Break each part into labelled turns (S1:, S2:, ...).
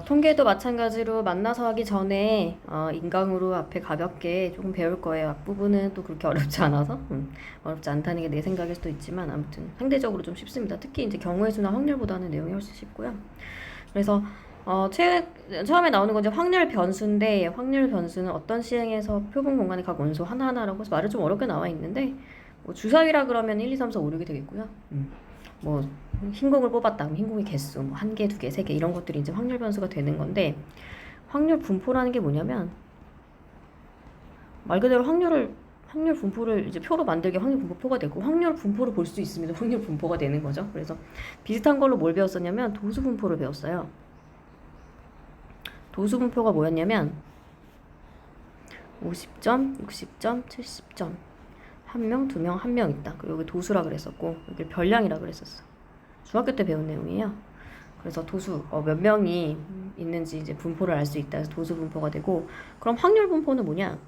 S1: 통계도 마찬가지로 만나서 하기 전에 인강으로 앞에 가볍게 조금 배울 거예요. 앞부분은 또 그렇게 어렵지 않아서 어렵지 않다는 게 내 생각일 수도 있지만 아무튼 상대적으로 좀 쉽습니다. 특히 이제 경우의 수나 확률보다는 내용이 훨씬 쉽고요. 그래서 처음에 나오는 건 이제 확률 변수인데 확률 변수는 어떤 시행에서 표본 공간의 각 원소 하나하나라고 해서 말을 좀 어렵게 나와 있는데 뭐 주사위라 그러면 1, 2, 3, 4, 5, 6이 되겠고요. 뭐 흰공을 뽑았다 그럼 흰공의 개수 뭐 한 개, 두 개, 세 개 이런 것들이 이제 확률 변수가 되는 건데 확률 분포라는 게 뭐냐면 말 그대로 확률 분포를 이제 표로 만들게 확률 분포표가 되고 확률 분포를 볼 수 있으면 확률 분포가 되는 거죠. 그래서 비슷한 걸로 뭘 배웠었냐면 도수 분포를 배웠어요. 도수 분포가 뭐였냐면 50점, 60점, 70점 한 명, 두 명, 한 명 있다. 여기 도수라 그랬었고 여기 별량이라 그랬었어. 중학교 때 배운 내용이에요. 그래서 도수 몇 명이 있는지 이제 분포를 알 수 있다. 그래서 도수 분포가 되고 그럼 확률 분포는 뭐냐?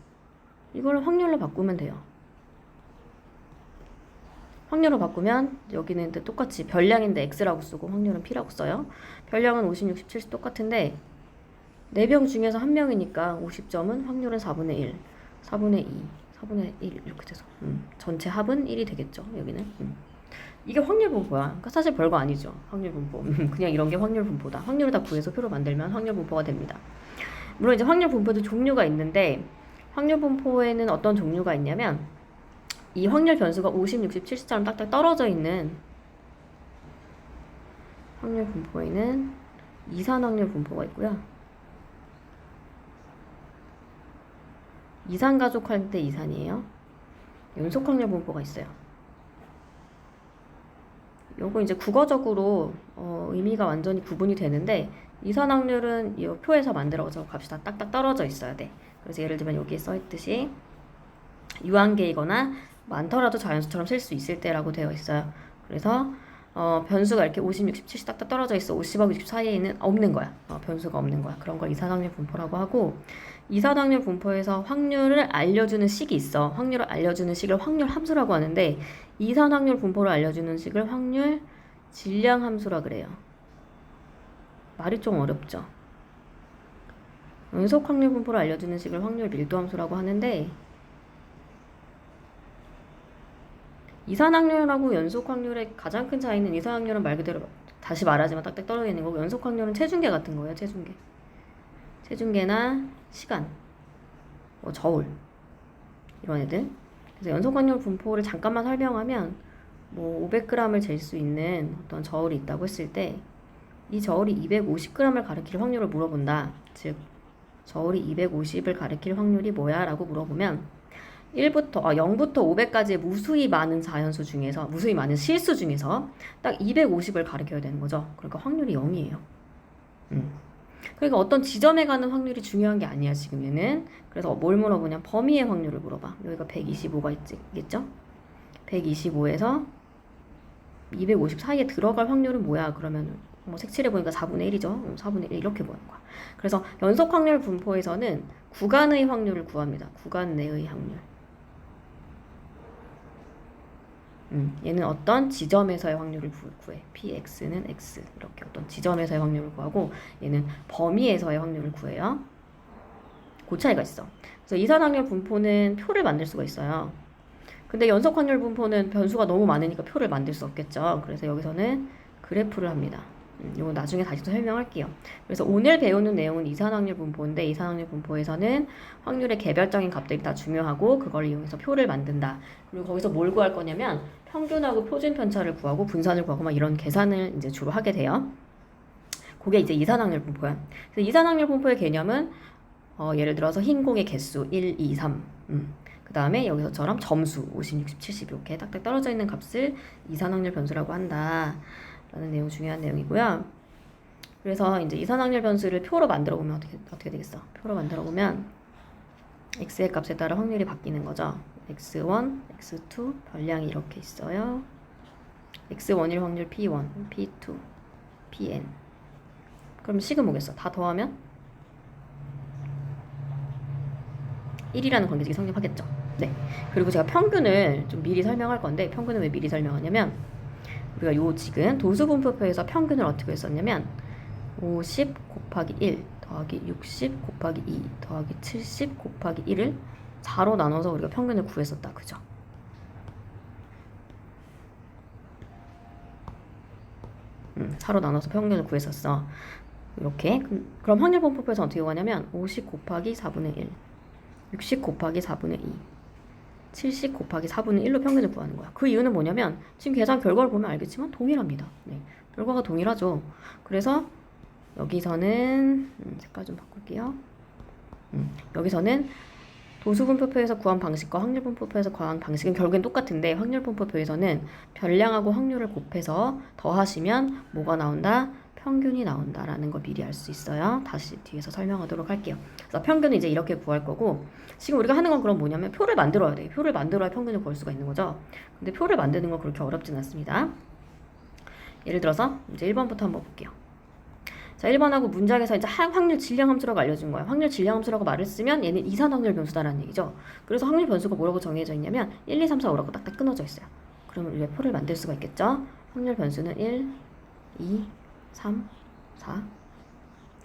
S1: 이걸 확률로 바꾸면 돼요. 확률로 바꾸면 여기는 똑같이 별량인데 x라고 쓰고 확률은 p라고 써요. 별량은 50, 60, 70 똑같은데 4명 중에서 한 명이니까 50점은 확률은 4분의 1, 4분의 2, 4분의 1 이렇게 돼서 전체 합은 1이 되겠죠. 여기는 이게 확률 분포야. 그러니까 사실 별거 아니죠. 확률 분포 그냥 이런 게 확률 분포다. 확률을 다 구해서 표로 만들면 확률 분포가 됩니다. 물론 이제 확률 분포도 종류가 있는데 확률 분포에는 어떤 종류가 있냐면 이 확률 변수가 50, 60, 70처럼 딱딱 떨어져 있는 확률 분포에는 이산 확률 분포가 있고요. 이산 가족할 때 이산이에요. 연속 확률 분포가 있어요. 요거 이제 국어적으로 의미가 완전히 구분이 되는데 이산 확률은 이 표에서 만들어서 값이 다 딱딱 떨어져 있어야 돼. 그래서 예를 들면 여기에 써있듯이 유한계이거나 많더라도 자연수처럼 쓸 수 있을 때라고 되어 있어요. 그래서 변수가 이렇게 50, 60, 70 딱딱 떨어져 있어. 50하고 60 사이에는 없는 거야. 변수가 없는 거야. 그런 걸 이산확률 분포라고 하고 이산확률 분포에서 확률을 알려주는 식이 있어. 확률을 알려주는 식을 확률 함수라고 하는데 이산확률 분포를 알려주는 식을 확률 질량 함수라 그래요. 말이 좀 어렵죠. 연속 확률 분포를 알려주는 식을 확률 밀도 함수라고 하는데 이산확률하고 연속 확률의 가장 큰 차이는 이산확률은 말 그대로 다시 말하지만 딱딱 떨어져 있는 거고 연속 확률은 체중계 같은 거예요. 체중계나 시간, 뭐 저울 이런 애들. 그래서 연속 확률 분포를 잠깐만 설명하면 뭐 500g을 잴 수 있는 어떤 저울이 있다고 했을 때 이 저울이 250g을 가리킬 확률을 물어본다. 즉 저울이 250을 가리킬 확률이 뭐야? 라고 물어보면 0부터 500까지의 무수히 많은 자연수 중에서 무수히 많은 실수 중에서 딱 250을 가리켜야 되는 거죠. 그러니까 확률이 0이에요. 그러니까 어떤 지점에 가는 확률이 중요한 게 아니야 지금 얘는. 그래서 뭘 물어보냐 범위의 확률을 물어봐. 여기가 125가 있겠죠. 125에서 250 사이에 들어갈 확률은 뭐야? 그러면 뭐 색칠해보니까 4분의 1이죠. 4분의 1 이렇게 보는 거야. 그래서 연속 확률 분포에서는 구간의 확률을 구합니다. 구간 내의 확률. 얘는 어떤 지점에서의 확률을 구해. px는 x 이렇게 어떤 지점에서의 확률을 구하고 얘는 범위에서의 확률을 구해요. 그 차이가 있어. 그래서 이산 확률 분포는 표를 만들 수가 있어요. 근데 연속 확률 분포는 변수가 너무 많으니까 표를 만들 수 없겠죠. 그래서 여기서는 그래프를 합니다. 이거 나중에 다시 또 설명할게요. 그래서 오늘 배우는 내용은 이산확률 분포인데 이산확률 분포에서는 확률의 개별적인 값들이 다 중요하고 그걸 이용해서 표를 만든다. 그리고 거기서 뭘 구할 거냐면 평균하고 표준 편차를 구하고 분산을 구하고 막 이런 계산을 이제 주로 하게 돼요. 그게 이제 이산확률 분포야. 그래서 이산확률 분포의 개념은 예를 들어서 흰 공의 개수 1, 2, 3. 그 다음에 여기서처럼 점수 50, 60, 70 이렇게 딱딱 떨어져 있는 값을 이산확률 변수라고 한다. 라는 내용 중요한 내용이고요. 그래서 이제 이산확률 변수를 표로 만들어 보면 어떻게 되겠어? 표로 만들어 보면 x의 값에 따라 확률이 바뀌는 거죠. x1, x2 별량이 이렇게 있어요. x1일 확률 p1, p2, pn. 그럼 식은 뭐겠어? 다 더하면 1이라는 관계식이 성립하겠죠. 네. 그리고 제가 평균을 좀 미리 설명할 건데 평균을 왜 미리 설명하냐면 우리가 요 지금 도수분포표에서 평균을 어떻게 했었냐면 50 곱하기 1 더하기 60 곱하기 2 더하기 70 곱하기 1을 4로 나눠서 우리가 평균을 구했었다. 그죠? 사로 나눠서 평균을 구했었어. 이렇게. 그럼 확률분포표에서 어떻게 구하냐면 50 곱하기 4분의 1 60 곱하기 4분의 2 70 곱하기 4분의 1로 평균을 구하는 거야. 그 이유는 뭐냐면 지금 계산 결과를 보면 알겠지만 동일합니다. 네, 결과가 동일하죠. 그래서 여기서는 색깔 좀 바꿀게요. 여기서는 도수분포표에서 구한 방식과 확률분포표에서 구한 방식은 결국엔 똑같은데 확률분포표에서는 별량하고 확률을 곱해서 더하시면 뭐가 나온다? 평균이 나온다라는 걸 미리 알 수 있어요. 다시 뒤에서 설명하도록 할게요. 그래서 평균은 이제 이렇게 구할 거고 지금 우리가 하는 건 그럼 뭐냐면 표를 만들어야 돼. 표를 만들어야 평균을 구할 수가 있는 거죠. 근데 표를 만드는 건 그렇게 어렵진 않습니다. 예를 들어서 이제 1번부터 한번 볼게요. 자, 1번하고 문장에서 이제 확률 질량 함수라고 알려준 거야. 확률 질량 함수라고 말을 쓰면 얘는 이산 확률 변수다라는 얘기죠. 그래서 확률 변수가 뭐라고 정해져 있냐면 1, 2, 3, 4, 5라고 딱딱 끊어져 있어요. 그러면 우리가 표를 만들 수가 있겠죠. 확률 변수는 1, 2, 3, 4,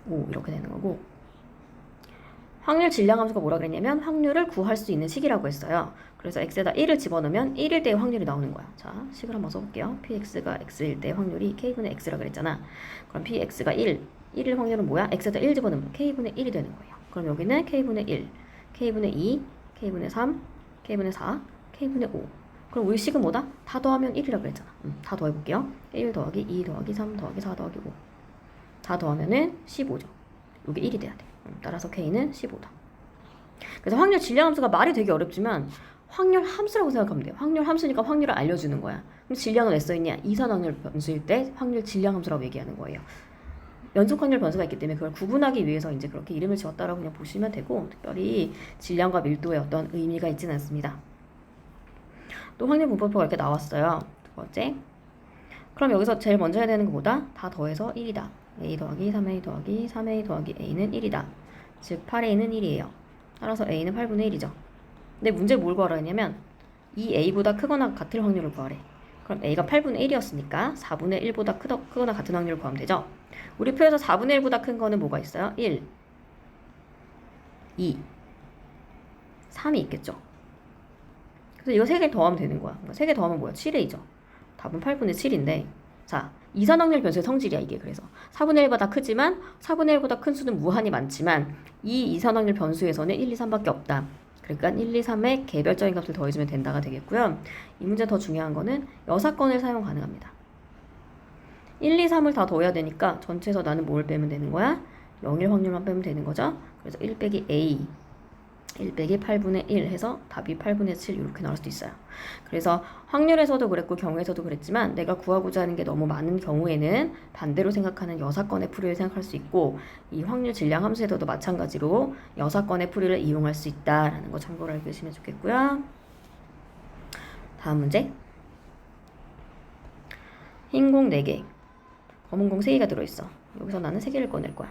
S1: 5 이렇게 되는 거고 확률 질량 함수가 뭐라 그랬냐면 확률을 구할 수 있는 식이라고 했어요. 그래서 x에다 1을 집어넣으면 1일 때의 확률이 나오는 거야. 자, 식을 한번 써볼게요. px가 x일 때 확률이 k분의 x라 그랬잖아. 그럼 px가 1일 확률은 뭐야? x에다 1 집어넣으면 k분의 1이 되는 거예요. 그럼 여기는 k분의 1, k분의 2, k분의 3, k분의 4, k분의 5. 그럼 우리 식은 뭐다? 다 더하면 1이라 그랬잖아. 다 더해볼게요. 1 더하기 2 더하기 3 더하기 4 더하기 5. 다 더하면은 15죠. 이게 1이 돼야 돼. 따라서 k는 15다. 그래서 확률 질량 함수가 말이 되게 어렵지만 확률 함수라고 생각하면 돼요. 확률 함수니까 확률을 알려주는 거야. 그럼 질량은 왜 써있냐? 이산 확률 변수일 때 확률 질량 함수라고 얘기하는 거예요. 연속 확률 변수가 있기 때문에 그걸 구분하기 위해서 이제 그렇게 이름을 지었다라고 그냥 보시면 되고 특별히 질량과 밀도에 어떤 의미가 있지는 않습니다. 또 확률 분포표가 이렇게 나왔어요. 두 번째. 그럼 여기서 제일 먼저 해야 되는 것보다 다 더해서 1이다. a 더하기 3a 더하기 3a 더하기 a는 1이다. 즉 8a는 1이에요. 따라서 a는 8분의 1이죠. 근데 문제 뭘 구하라 했냐면 이 a보다 크거나 같을 확률을 구하래. 그럼 a가 8분의 1이었으니까 4분의 1보다 크거나 같은 확률을 구하면 되죠. 우리 표에서 4분의 1보다 큰 거는 뭐가 있어요? 1, 2, 3이 있겠죠. 그래서 이거 3개를 더하면 되는 거야. 3개 더하면 뭐야? 7a죠. 답은 8분의 7인데 자, 이산 확률 변수의 성질이야 이게. 그래서 4분의 1보다 크지만 4분의 1보다 큰 수는 무한히 많지만 이 이산 확률 변수에서는 1, 2, 3밖에 없다. 그러니까 1, 2, 3의 개별적인 값을 더해주면 된다가 되겠고요. 이 문제 더 중요한 거는 여사건을 사용 가능합니다. 1, 2, 3을 다 더해야 되니까 전체에서 나는 뭘 빼면 되는 거야? 0일 확률만 빼면 되는 거죠. 그래서 1 빼기 a 1 빼기 8분의 1 해서 답이 8분의 7 이렇게 나올 수도 있어요. 그래서 확률에서도 그랬고 경우에서도 그랬지만 내가 구하고자 하는 게 너무 많은 경우에는 반대로 생각하는 여사건의 풀이를 생각할 수 있고 이 확률 질량 함수에서도 마찬가지로 여사건의 풀이를 이용할 수 있다라는 거 참고로 알고 계시면 좋겠고요. 다음 문제. 흰 공 4개, 검은 공 3개가 들어있어. 여기서 나는 3개를 꺼낼 거야.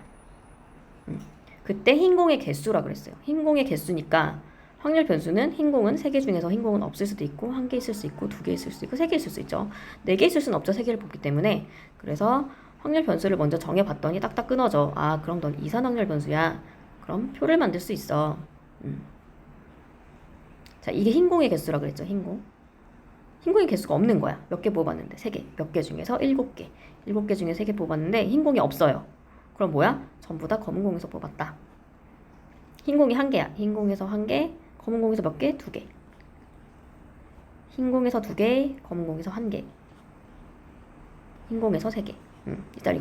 S1: 그때 흰 공의 개수라 그랬어요. 흰 공의 개수니까 확률 변수는 흰 공은 3개 중에서 흰 공은 없을 수도 있고 1개 있을 수 있고 2개 있을 수 있고 3개 있을 수 있죠. 4개 있을 수는 없죠. 3개를 뽑기 때문에. 그래서 확률 변수를 먼저 정해봤더니 딱딱 끊어져. 아, 그럼 넌 이산 확률 변수야. 그럼 표를 만들 수 있어. 자, 이게 흰 공의 개수라 그랬죠. 흰 공. 흰 공의 개수가 없는 거야. 몇 개 뽑았는데 3개. 몇 개 중에서 7개. 7개 중에 3개 뽑았는데 흰 공이 없어요. 그럼 뭐야? 전부 다 검은 공에서 뽑았다. 흰 공이 1개야. 흰 공에서 1개, 검은 공에서 몇 개? 2개. 흰 공에서 2개, 검은 공에서 1개. 흰 공에서 3개. 일단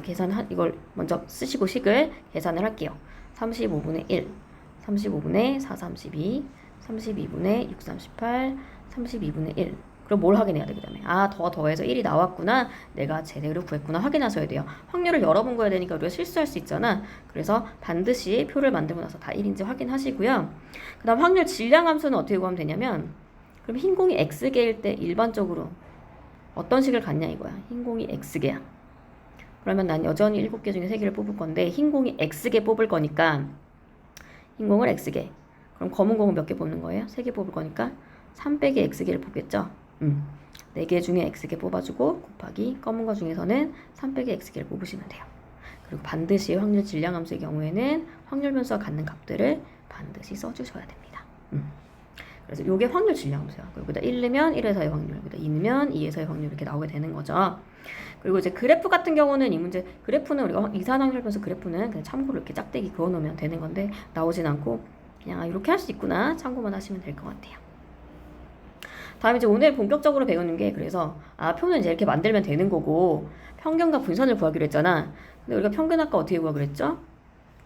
S1: 이걸 먼저 쓰시고 식을 계산을 할게요. 35분의 1, 35분의 4, 32, 32분의 6, 38, 32분의 1. 그럼 뭘 확인해야 돼? 그 다음에 더해서 1이 나왔구나, 내가 제대로 구했구나 확인하셔야 돼요. 확률을 여러 번 구해야 되니까 우리가 실수할 수 있잖아. 그래서 반드시 표를 만들고 나서 다 1인지 확인하시고요. 그 다음 확률 질량 함수는 어떻게 구하면 되냐면 그럼 흰 공이 x개일 때 일반적으로 어떤 식을 갖냐 이거야. 흰 공이 x개야. 그러면 난 여전히 7개 중에 3개를 뽑을 건데 흰 공이 x개 뽑을 거니까 흰 공을 x개. 그럼 검은 공은 몇 개 뽑는 거예요? 3개 뽑을 거니까 3 빼기 x개를 뽑겠죠. 4개 중에 x개 뽑아주고 곱하기 검은 거 중에서는 3 빼기 x개를 뽑으시면 돼요. 그리고 반드시 확률 질량함수의 경우에는 확률 변수와 같는 값들을 반드시 써주셔야 됩니다. 그래서 이게 확률 질량함수야. 여기다 1 넣으면 1에서의 확률, 여기다 2 넣으면 2에서의 확률 이렇게 나오게 되는 거죠. 그리고 이제 그래프 같은 경우는 이 문제 그래프는 우리가 이산 확률 변수 그래프는 그냥 참고로 이렇게 짝대기 그어 놓으면 되는 건데 나오진 않고 그냥 이렇게 할 수 있구나 참고만 하시면 될 것 같아요. 다음에 이제 오늘 본격적으로 배우는 게 그래서 표는 이제 이렇게 만들면 되는 거고 평균과 분산을 구하기로 했잖아. 근데 우리가 평균 아까 어떻게 구하기로 했죠?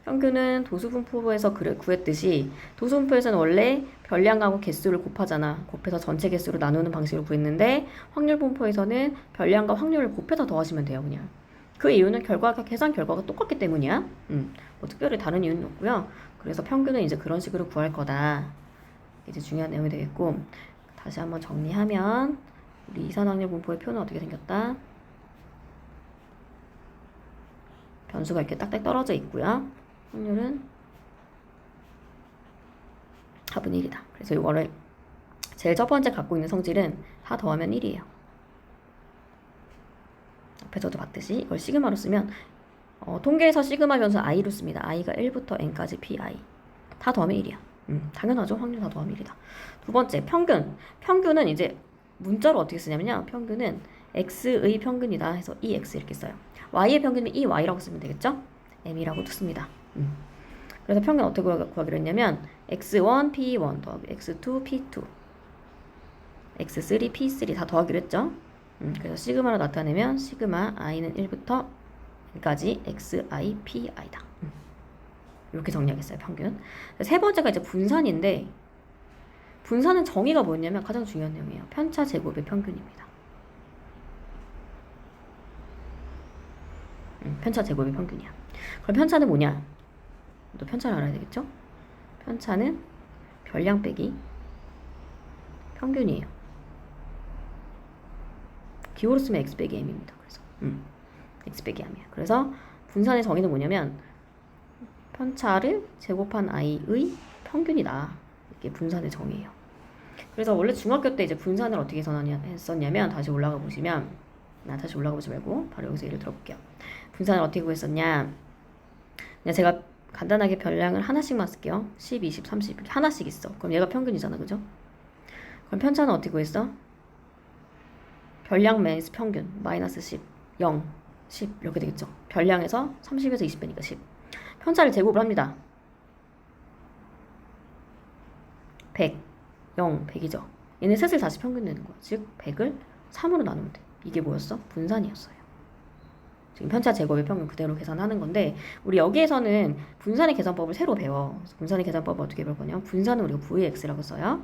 S1: 평균은 도수분포에서 구했듯이 도수분포에서는 원래 별량하고 개수를 곱하잖아. 곱해서 전체 개수로 나누는 방식으로 구했는데 확률분포에서는 별량과 확률을 곱해서 더하시면 돼요. 그냥. 그 이유는 계산 결과가 똑같기 때문이야. 뭐 특별히 다른 이유는 없고요. 그래서 평균은 이제 그런 식으로 구할 거다. 이제 중요한 내용이 되겠고 다시 한번 정리하면 우리 이산확률 분포의 표는 어떻게 생겼다? 변수가 이렇게 딱딱 떨어져 있고요. 확률은 합은 1이다. 그래서 이거를 제일 첫 번째 갖고 있는 성질은 다 더하면 1이에요. 앞에서도 봤듯이 이걸 시그마로 쓰면 통계에서 시그마 변수 i로 씁니다. i가 1부터 n까지 pi 다 더하면 1이야. 당연하죠. 확률 다 더하면 1이다. 두 번째 평균. 평균은 이제 문자로 어떻게 쓰냐면요. 평균은 x의 평균이다 해서 2x 이렇게 써요. y의 평균은 2y라고 쓰면 되겠죠? m이라고 씁니다. 그래서 평균 어떻게 구하기로 했냐면 x1 p1 더하기 x2 p2 x3 p3 다 더하기로 했죠? 그래서 시그마로 나타내면 시그마 i는 1부터 n까지 xi pi다. 이렇게 정리하겠어요. 평균. 세 번째가 이제 분산인데 분산은 정의가 뭐였냐면 가장 중요한 내용이에요. 편차 제곱의 평균입니다. 편차 제곱의 평균이야. 그럼 편차는 뭐냐? 또 편차를 알아야 되겠죠? 편차는 별량 빼기 평균이에요. 기호로 쓰면 x 빼기 m입니다. 그래서 x 빼기 m이야. 그래서 분산의 정의는 뭐냐면 편차를 제곱한 i의 평균이다. 이게 분산의 정의예요. 그래서 원래 중학교 때 이제 분산을 어떻게 했었냐면 다시 올라가 보시면 다시 올라가 보지 말고 바로 여기서 예를 들어볼게요. 분산을 어떻게 구했었냐? 그냥 제가 간단하게 별량을 하나씩만 쓸게요. 10, 20, 30 이렇게 하나씩 있어. 그럼 얘가 평균이잖아, 그죠? 그럼 편차는 어떻게 구했어? 별량 마이너스 평균 마이너스 10, 0, 10 이렇게 되겠죠. 별량에서 30에서 20 빼니까 10. 편차를 제곱을 합니다. 100, 0, 100이죠. 얘네 셋을 다시 평균 내는 거야. 즉 100을 3으로 나누면 돼. 이게 뭐였어? 분산이었어요. 지금 편차 제곱의 평균 그대로 계산하는 건데 우리 여기에서는 분산의 계산법을 새로 배워. 그래서 분산의 계산법을 어떻게 배울 거냐면 분산은 우리가 VX라고 써요.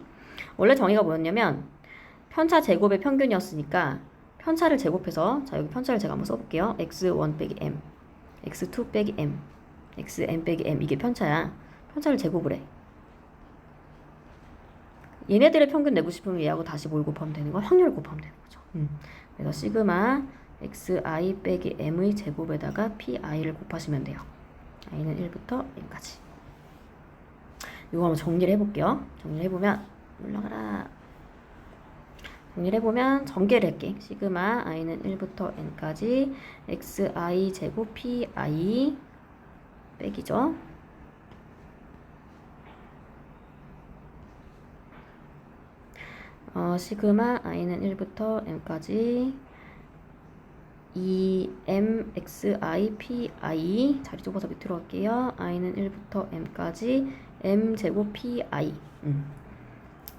S1: 원래 정의가 뭐였냐면 편차 제곱의 평균이었으니까 편차를 제곱해서 자 여기 편차를 제가 한번 써볼게요. x1 빼기 m, x2 빼기 m, xm 빼기 m 이게 편차야. 편차를 제곱을 해. 얘네들의 평균 내고 싶으면 얘하고 다시 뭘 곱하면 되는 거야? 확률을 곱하면 되는 거죠. 그래서 시그마 xi 빼기 m의 제곱에다가 pi를 곱하시면 돼요. i는 1부터 n까지. 이거 한번 정리를 해볼게요. 정리를 해보면 올라가라. 정리를 해보면 전개를 할게. 시그마 i는 1부터 n까지 xi 제곱 pi 빼기죠. 시그마 i는 1부터 m까지 2mxi pi 자리 좁아서 밑으로 갈게요. i는 1부터 m까지 m제곱 pi.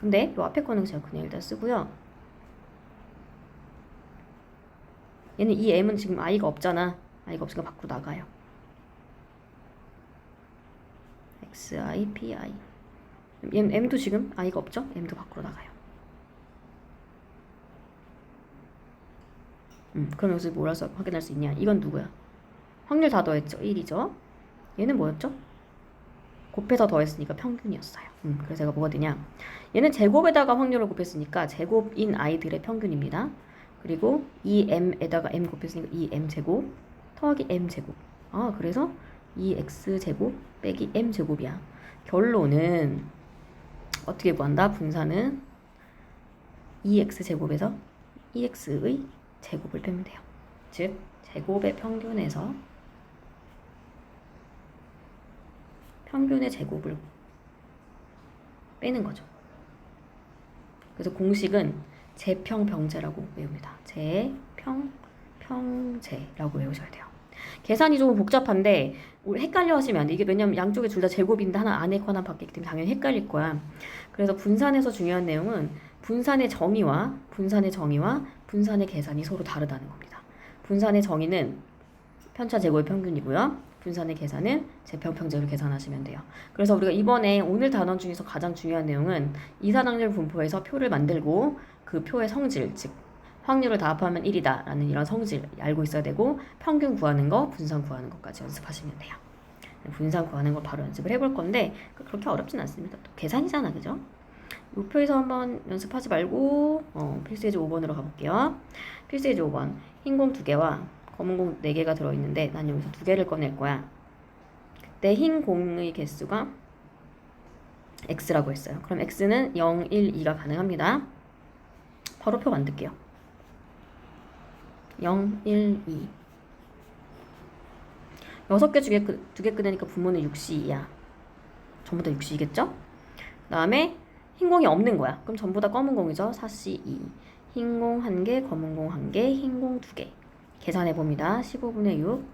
S1: 근데 요 앞에 거는 제가 그냥 일단 쓰고요. 얘는 이 m은 지금 i가 없잖아. i가 없으니까 밖으로 나가요. xi pi. m도 지금 i가 없죠? m도 밖으로 나가요. 그럼 여기서 뭘 확인할 수 있냐? 이건 누구야? 확률 다 더했죠? 1이죠? 얘는 뭐였죠? 곱해서 더했으니까 평균이었어요. 그래서 제가 뭐가 되냐? 얘는 제곱에다가 확률을 곱했으니까 제곱인 i들의 평균입니다. 그리고 2m에다가 m 곱했으니까 2m제곱 더하기 m제곱. 그래서 2x제곱 빼기 m제곱이야. 결론은 어떻게 구한다? 분산은 2x제곱에서 2x의 제곱을 빼면 돼요. 즉 제곱의 평균에서 평균의 제곱을 빼는 거죠. 그래서 공식은 제평평제라고 외웁니다. 제평평제라고 외우셔야 돼요. 계산이 조금 복잡한데 헷갈려 하시면 안 돼. 이게 왜냐면 양쪽에 둘 다 제곱인데 하나 안에 있고 하나 밖에 있기 때문에 당연히 헷갈릴 거야. 그래서 분산에서 중요한 내용은 분산의 정의와 분산의 계산이 서로 다르다는 겁니다. 분산의 정의는 편차 제곱의 평균이고요. 분산의 계산은 제평평제로 계산하시면 돼요. 그래서 우리가 이번에 오늘 단원 중에서 가장 중요한 내용은 이산확률 분포에서 표를 만들고 그 표의 성질, 즉 확률을 다 합하면 1이다 라는 이런 성질 알고 있어야 되고, 평균 구하는 거, 분산 구하는 것까지 연습하시면 돼요. 분산 구하는 걸 바로 연습을 해볼 건데 그렇게 어렵진 않습니다. 또 계산이잖아, 그죠? 이 표에서 한번 연습하지 말고 필수예제 5번으로 가볼게요. 필수예제 5번, 흰 공 2개와 검은 공 4개가 들어있는데 난 여기서 2개를 꺼낼 거야. 그때 흰 공의 개수가 x라고 했어요. 그럼 x는 0, 1, 2가 가능합니다. 바로 표 만들게요. 0, 1, 2. 6개 중에 2개 끄내니까 분모는 6C2야. 전부 다 6C이겠죠? 그 다음에 흰 공이 없는 거야. 그럼 전부 다 검은 공이죠. 4C2. 흰 공 1개, 검은 공 1개, 흰 공 2개. 계산해 봅니다. 15분의 6,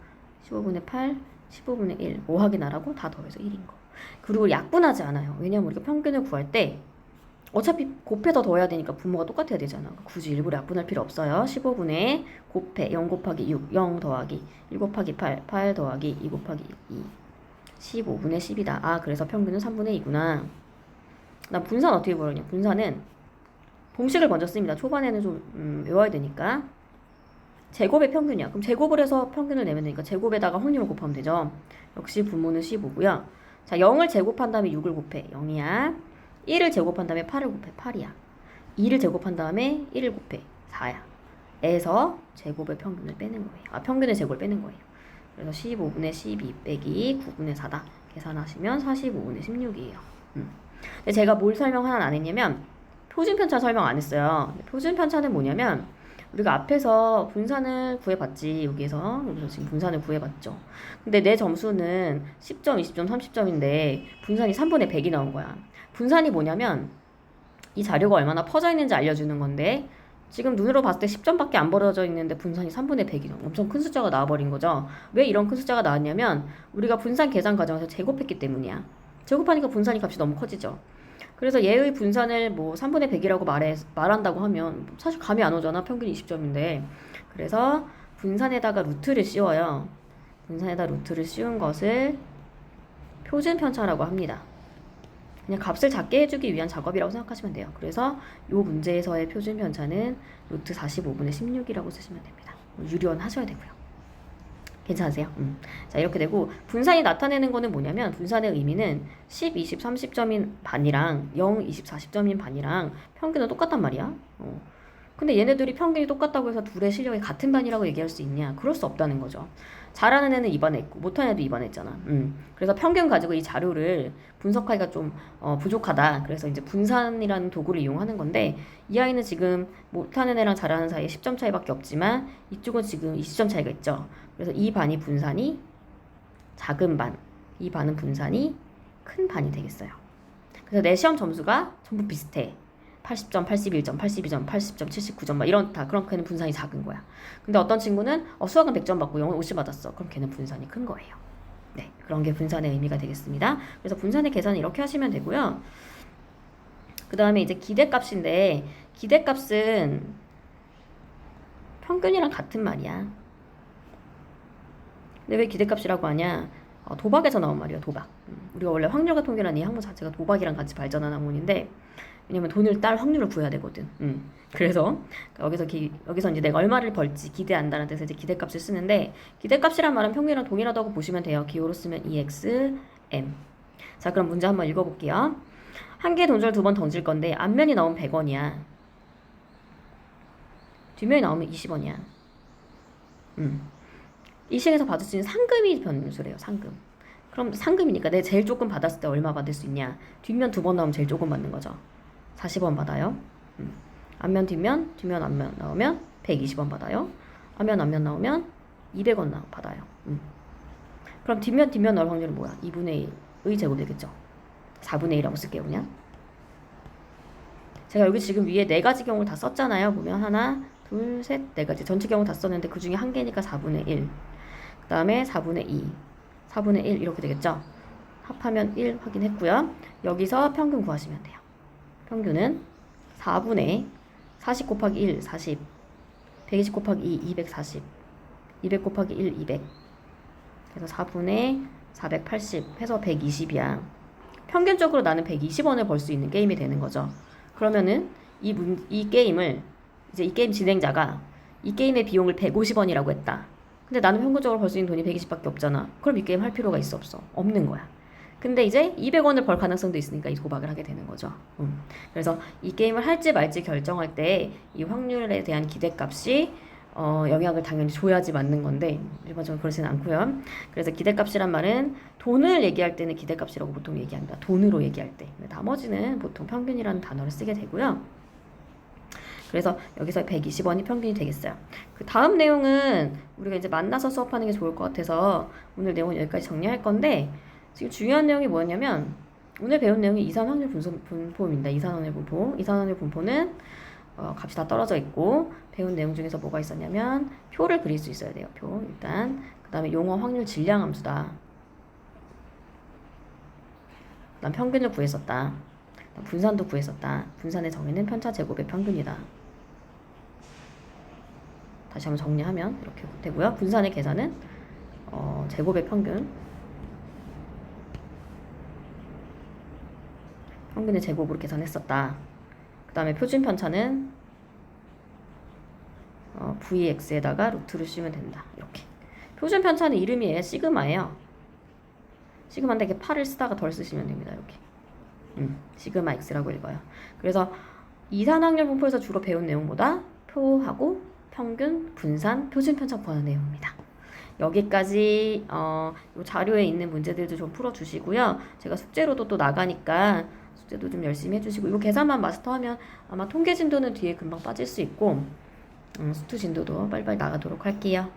S1: 15분의 8, 15분의 1. 5 확인하라고 다 더해서 1인 거. 그리고 약분하지 않아요. 왜냐면 우리가 평균을 구할 때 어차피 곱해서 더해야 되니까 분모가 똑같아야 되잖아. 굳이 일부러 약분할 필요 없어요. 15분의 곱해 0 곱하기 6, 0 더하기 1 곱하기 8, 8 더하기 2 곱하기 2. 15분의 10이다. 아, 그래서 평균은 3분의 2구나. 나 분산 어떻게 구하냐? 분산은 공식을 먼저 씁니다. 초반에는 좀 외워야 되니까. 제곱의 평균이야. 그럼 제곱을 해서 평균을 내면 되니까 제곱에다가 확률을 곱하면 되죠. 역시 분모는 15고요. 자, 0을 제곱한 다음에 6을 곱해. 0이야. 1을 제곱한 다음에 8을 곱해. 8이야. 2를 제곱한 다음에 1을 곱해. 4야. 에서 제곱의 평균을 빼는 거예요. 아, 평균의 제곱을 빼는 거예요. 그래서 15분의 12 빼기 9분의 4다. 계산하시면 45분의 16이에요. 근데 제가 뭘 설명 하나 안 했냐면 표준편차 설명 안 했어요. 표준편차는 뭐냐면 우리가 앞에서 분산을 구해봤지. 여기서 지금 분산을 구해봤죠. 근데 내 점수는 10점, 20점, 30점인데 분산이 3분의 100이 나온 거야. 분산이 뭐냐면 이 자료가 얼마나 퍼져 있는지 알려주는 건데 지금 눈으로 봤을 때 10점밖에 안 벌어져 있는데 분산이 3분의 100이 나온 엄청 큰 숫자가 나와버린 거죠. 왜 이런 큰 숫자가 나왔냐면 우리가 분산 계산 과정에서 제곱했기 때문이야. 제곱하니까 분산이 값이 너무 커지죠. 그래서 얘의 분산을 뭐 3분의 100이라고 말한다고 하면 사실 감이 안 오잖아. 평균 20점인데. 그래서 분산에다가 루트를 씌워요. 분산에다 루트를 씌운 것을 표준편차라고 합니다. 그냥 값을 작게 해주기 위한 작업이라고 생각하시면 돼요. 그래서 이 문제에서의 표준편차는 루트 45분의 16이라고 쓰시면 됩니다. 유리원 하셔야 되고요. 괜찮으세요? 자, 이렇게 되고 분산이 나타내는 거는 뭐냐면 분산의 의미는 10, 20, 30점인 반이랑 0, 20, 40점인 반이랑 평균은 똑같단 말이야. 근데 얘네들이 평균이 똑같다고 해서 둘의 실력이 같은 반이라고 얘기할 수 있냐? 그럴 수 없다는 거죠. 잘하는 애는 2반 했고 못하는 애도 2반 했잖아. 그래서 평균 가지고 이 자료를 분석하기가 좀 부족하다. 그래서 이제 분산이라는 도구를 이용하는 건데 이 아이는 지금 못하는 애랑 잘하는 사이에 10점 차이밖에 없지만 이쪽은 지금 20점 차이가 있죠. 그래서 이 반이 분산이 작은 반, 이 반은 분산이 큰 반이 되겠어요. 그래서 내 시험 점수가 전부 비슷해. 80점, 81점, 82점, 80점, 79점 막 이런 다 그럼 걔는 분산이 작은 거야. 근데 어떤 친구는 수학은 100점 받고 영어는 50 받았어. 그럼 걔는 분산이 큰 거예요. 네, 그런 게 분산의 의미가 되겠습니다. 그래서 분산의 계산은 이렇게 하시면 되고요. 그 다음에 이제 기대값인데 기대값은 평균이랑 같은 말이야. 근데 왜 기대값이라고 하냐? 도박에서 나온 말이야, 도박. 우리가 원래 확률과 통계라는 이 학문 자체가 도박이랑 같이 발전한 학문인데 왜냐면 돈을 딸 확률을 구해야 되거든. 그래서 여기서 이제 내가 얼마를 벌지 기대한다는 뜻에서 이제 기대값을 쓰는데 기대값이란 말은 평균이랑 동일하다고 보시면 돼요. 기호로 쓰면 EX, M. 자, 그럼 문제 한번 읽어볼게요. 한 개의 돈줄 2번 던질 건데 앞면이 나오면 100원이야. 뒷면이 나오면 20원이야. 이 시행에서 받을 수 있는 상금이 변수래요. 상금. 그럼 상금이니까 내가 제일 조금 받았을 때 얼마 받을 수 있냐? 뒷면 2번 나오면 제일 조금 받는 거죠. 40원 받아요. 앞면 뒷면 앞면 나오면 120원 받아요. 앞면 나오면 200원 받아요. 그럼 뒷면 넣을 확률은 뭐야? 2분의 1 제곱이 되겠죠. 4분의 1이라고 쓸게요, 그냥. 제가 여기 지금 위에 네 가지 경우를 다 썼잖아요. 보면 하나, 둘, 셋, 네 가지. 전체 경우 다 썼는데 그 중에 한 개니까 4분의 1. 그 다음에 4분의 2, 4분의 1 이렇게 되겠죠. 합하면 1 확인했고요. 여기서 평균 구하시면 돼요. 평균은 4분의 40 곱하기 1, 40. 120 곱하기 2, 240. 200 곱하기 1, 200. 그래서 4분의 480 해서 120이야. 평균적으로 나는 120원을 벌 수 있는 게임이 되는 거죠. 그러면은 이 게임을 이제 이 게임 진행자가 이 게임의 비용을 150원이라고 했다. 근데 나는 평균적으로 벌 수 있는 돈이 120밖에 없잖아. 그럼 이 게임 할 필요가 있어 없어? 없는 거야. 근데 이제 200원을 벌 가능성도 있으니까 이 도박을 하게 되는 거죠. 그래서 이 게임을 할지 말지 결정할 때 이 확률에 대한 기대값이 영향을 당연히 줘야지 맞는 건데 일반적으로 그러지는 않고요. 그래서 기대값이란 말은 돈을 얘기할 때는 기대값이라고 보통 얘기합니다. 돈으로 얘기할 때. 나머지는 보통 평균이라는 단어를 쓰게 되고요. 그래서 여기서 120원이 평균이 되겠어요. 그 다음 내용은 우리가 이제 만나서 수업하는 게 좋을 것 같아서 오늘 내용은 여기까지 정리할 건데 지금 중요한 내용이 뭐냐면 오늘 배운 내용이 이산 확률 분포입니다. 이산 확률 분포. 이산 확률 분포는 값이 다 떨어져 있고 배운 내용 중에서 뭐가 있었냐면 표를 그릴 수 있어야 돼요. 표 일단 그 다음에 용어 확률 질량 함수다. 그 다음 평균을 구했었다. 분산도 구했었다. 분산의 정의는 편차 제곱의 평균이다. 다시 한번 정리하면 이렇게 되고요. 분산의 계산은 제곱의 평균. 평균의 제곱으로 계산했었다. 그 다음에 표준 편차는 Vx에다가 루트를 씌우면 된다. 이렇게. 표준 편차는 이름이 시그마예요. 시그마인데 이렇게 8을 쓰다가 덜 쓰시면 됩니다. 이렇게. 시그마 x라고 읽어요. 그래서 이산 확률 분포에서 주로 배운 내용보다 표하고 평균, 분산, 표준 편차 구하는 내용입니다. 여기까지 이 자료에 있는 문제들도 좀 풀어주시고요. 제가 숙제로도 또 나가니까 숙제도 좀 열심히 해주시고 이 계산만 마스터하면 아마 통계 진도는 뒤에 금방 빠질 수 있고 수투 진도도 빨리빨리 나가도록 할게요.